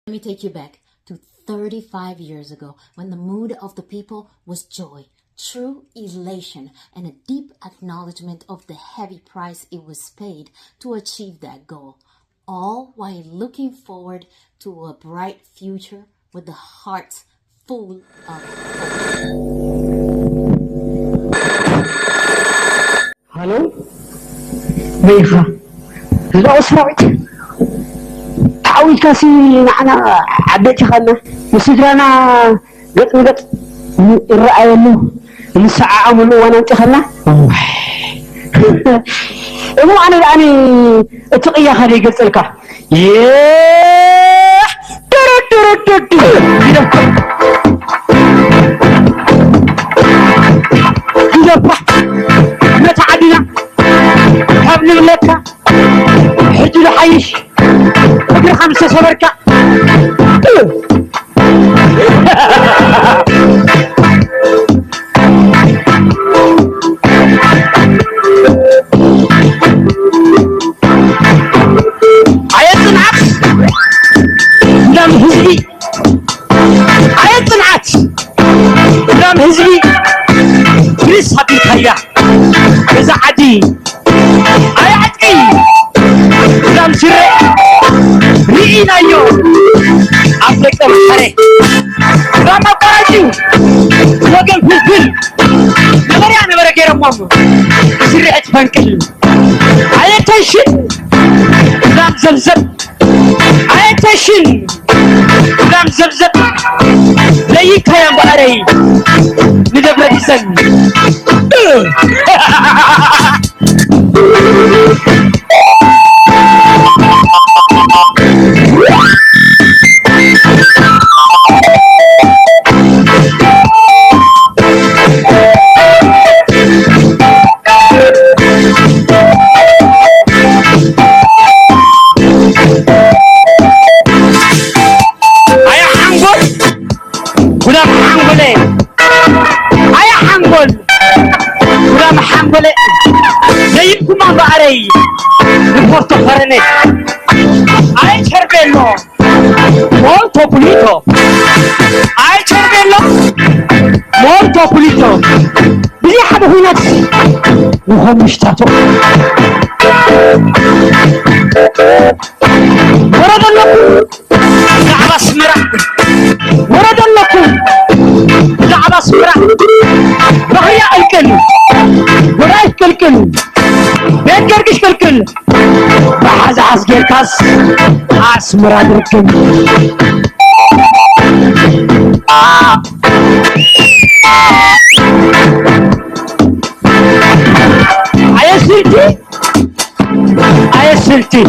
Let me take you back to 35 years ago when the mood of the people was joy, true elation, and a deep acknowledgement of the heavy price it was paid to achieve that goal, all while looking forward to a bright future with the hearts full of hope. Hello? Meiha. Hello, Smart. تعويل كاسي معنا عبيتي خلنا مسجرانا قط الرأي له الساعة عملوا وانا انت خلنا مو انا اتقيا خلي قلت لك ياه متى عدنا حبل لك حجي لحيش فكر 5 سبركة عيط العكس قدام هزبي عيط العكس قدام هزبي بريس هبي خيا إذا عدي عيعتقي قدام سرق رئينا يوم عبدك المحري راما قراجي وقل فلفل نبري أنا برقير أمامه سرقت فنكل عيتشن قدام زلزل عيتشن قدام زلزل ليك هيا بقري ندبر بسن زيكم بقري ريبورتو فرنك اي cervello molto pulito اي cervello molto pulito بلي حدا هناك وهم مشتاتو ورد لكم لعبة اسمرة ورد لكم لعبة اسمرة بغيا الكل ورايك كلكل بيت قرقش كلكل بحاز عسقير كاس اسمرة دركم ايا سلتي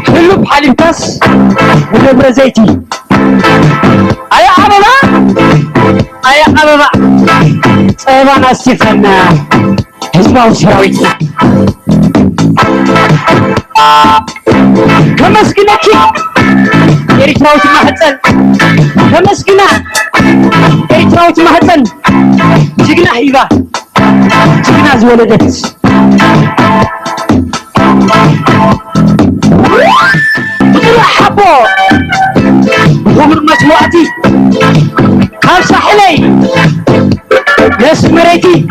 حلو بحليب كاس ونبرة زيتي ايا عببا صيبان استفنا حزباو سراويت كمسكنكي ኤርትራዊት ማህፀን ተመስግና ኤርትራዊት ማህፀን ጅግና ሂባ ጅግና ዝወለደት حبو ومن مسموعتي كان صحلي يسمريتي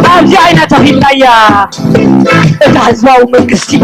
أبزي عينا تخيل يا اتحزبا ومنكستي